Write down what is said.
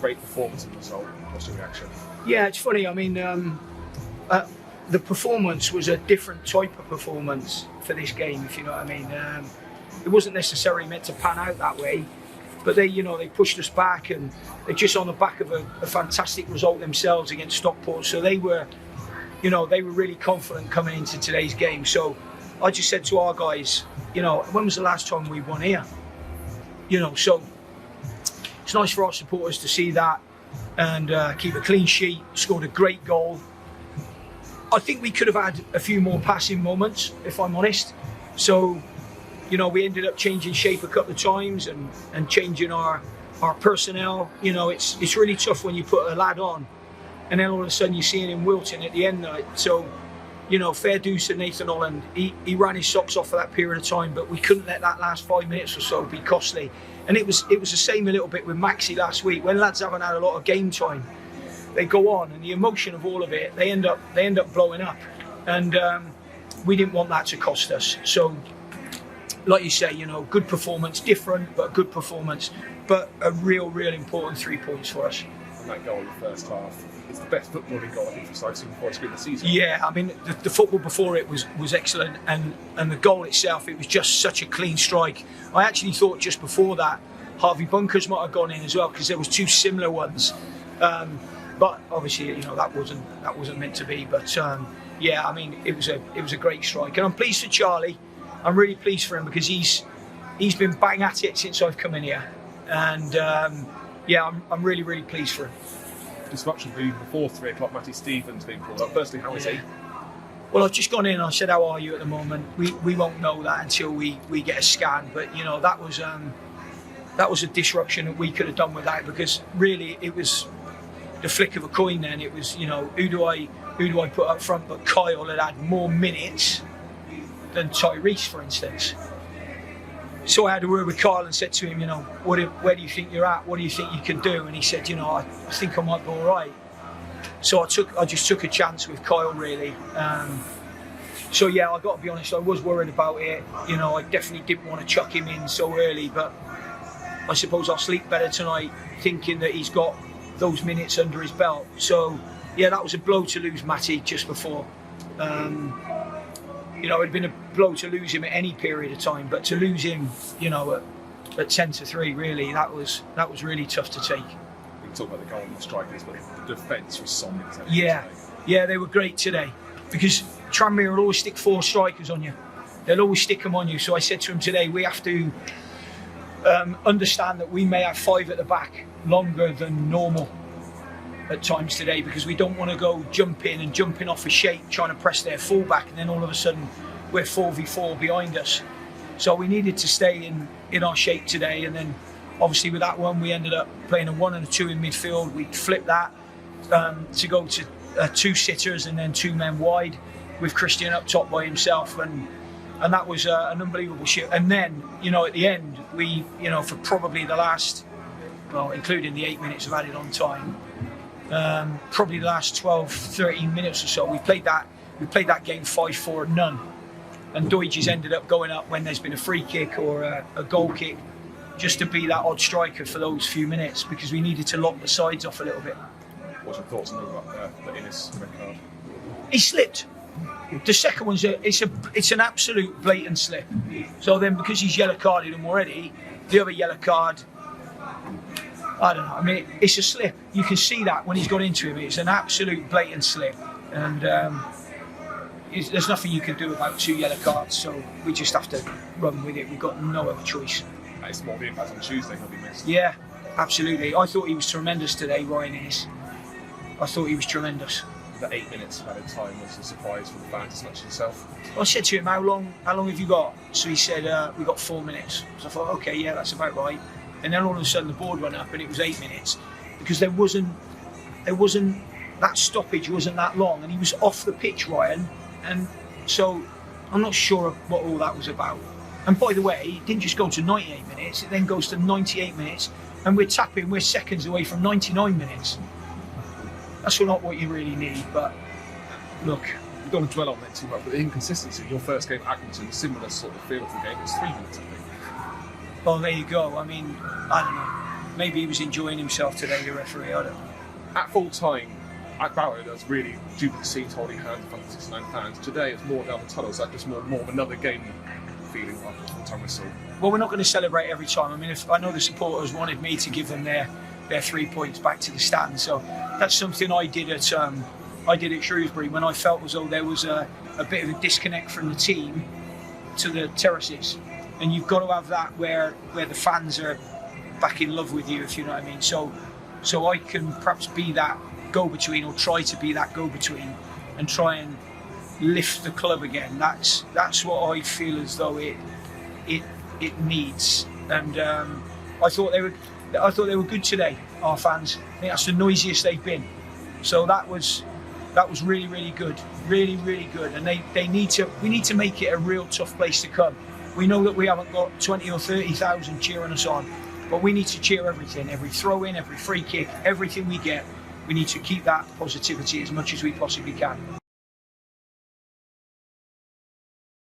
great performance and result. What's your reaction? Yeah, it's funny. I mean, the performance was a different type of performance for this game, if you know what I mean. It wasn't necessarily meant to pan out that way, but they pushed us back, and they're just on the back of a fantastic result themselves against Stockport. So they were really confident coming into today's game. So I just said to our guys, when was the last time we won here? So it's nice for our supporters to see that and keep a clean sheet. Scored a great goal. I think we could have had a few more passing moments, if I'm honest. So, we ended up changing shape a couple of times and changing our personnel. It's really tough when you put a lad on and then all of a sudden you're seeing him wilting at the end night. So, fair dues to Nathan Holland. He ran his socks off for that period of time, but we couldn't let that last 5 minutes or so be costly. And it was the same a little bit with Maxi last week. When lads haven't had a lot of game time, they go on, and the emotion of all of it, they end up blowing up, and we didn't want that to cost us. So, like you say, good performance, different but good performance, but a real important 3 points for us. And that goal in the first half is the best footballing goal I think for Side before it's been the season. Yeah, I mean the football before it was excellent, and the goal itself, it was just such a clean strike. I actually thought just before that Harvey Bunkers might have gone in as well, because there was two similar ones. But obviously, that wasn't meant to be. But yeah, I mean, it was a great strike, and I'm pleased for Charlie. I'm really pleased for him because he's been bang at it since I've come in here, and yeah, I'm really pleased for him. Disruption before 3 o'clock. Matty Stevens being called up. Firstly, how is he? Well, I've just gone in and I said, "How are you at the moment?" We won't know that until we get a scan. But that was a disruption that we could have done without, because really it was the flick of a coin. Then it was, who do I put up front? But Kyle had more minutes than Tyrese, for instance. So I had a word with Kyle and said to him, where do you think you're at? What do you think you can do? And he said, I think I might be all right. So I just took a chance with Kyle, really. So yeah, I got to be honest, I was worried about it. I definitely didn't want to chuck him in so early, but I suppose I'll sleep better tonight thinking that he's got those minutes under his belt. So yeah, that was a blow to lose Matty just before. It'd been a blow to lose him at any period of time, but to lose him, at 10-3, really, that was really tough to take. We can talk about the goal and the strikers, but the defence was solid. Yeah, they were great today, because Tranmere will always stick 4 strikers on you. They'll always stick them on you. So I said to him today, we have to understand that we may have 5 at the back longer than normal at times today, because we don't want to go jumping off a shape trying to press their fullback, and then all of a sudden we're 4v4 behind us. So we needed to stay in our shape today, and then obviously with that one we ended up playing a 1 and a 2 in midfield. We flipped that to go to 2 sitters and then 2 men wide with Christian up top by himself, and that was an unbelievable shift. And then at the end we for probably the last, well, including the 8 minutes of added on time, probably the last 12-13 minutes or so, we played that game 5-4 and none, and Deutsch has ended up going up when there's been a free kick or a goal kick, just to be that odd striker for those few minutes, because we needed to lock the sides off a little bit. What's your thoughts on the Innes red card? He slipped. The second one's it's an absolute blatant slip. So then, because he's yellow carded him already, the other yellow card, I don't know. I mean, it's a slip. You can see that when he's got into him. It's an absolute blatant slip, and there's nothing you can do about 2 yellow cards. So we just have to run with it. We've got no other choice. It's more the impact on Tuesday he'll be missed. Yeah, absolutely. I thought he was tremendous today, Ryan Innes. I thought he was tremendous. The 8 minutes of added time was a surprise for the fans as much as himself. I said to him, how long have you got? So he said, we got 4 minutes. So I thought, okay, yeah, that's about right. And then all of a sudden the board went up and it was 8 minutes, because there wasn't that stoppage wasn't that long, and he was off the pitch, Ryan, and so I'm not sure what all that was about. And by the way, it didn't just go to 98 minutes, it then goes to 98 minutes, and we're seconds away from 99 minutes. That's not what you really need, but look. We don't want to dwell on that too much, but the inconsistency, your first game at Accrington, similar sort of feel to the game, it was 3 minutes, I think. Well, there you go. I mean, I don't know. maybe he was enjoying himself today, the referee. I don't know. At full time, at Barrow, there's really jubilant scenes holding hands in front of 69 fans. Today, it's more down the tunnel. Is that just more of another game feeling after the full time whistle? Well, we're not going to celebrate every time. I mean, if I know the supporters wanted me to give them their 3 points back to the stand, so that's something I did at Shrewsbury when I felt as though there was a bit of a disconnect from the team to the terraces, and you've got to have that where the fans are back in love with you, if you know what I mean. So I can perhaps be that go-between, or try to be that go-between, and try and lift the club again. That's what I feel as though it needs. And I thought they were good today, our fans. I think that's the noisiest they've been. So that was really, really good, really, really good. And we need to make it a real tough place to come. We know that we haven't got 20 or 30,000 cheering us on, but we need to cheer everything, every throw in, every free kick, everything we get. We need to keep that positivity as much as we possibly can.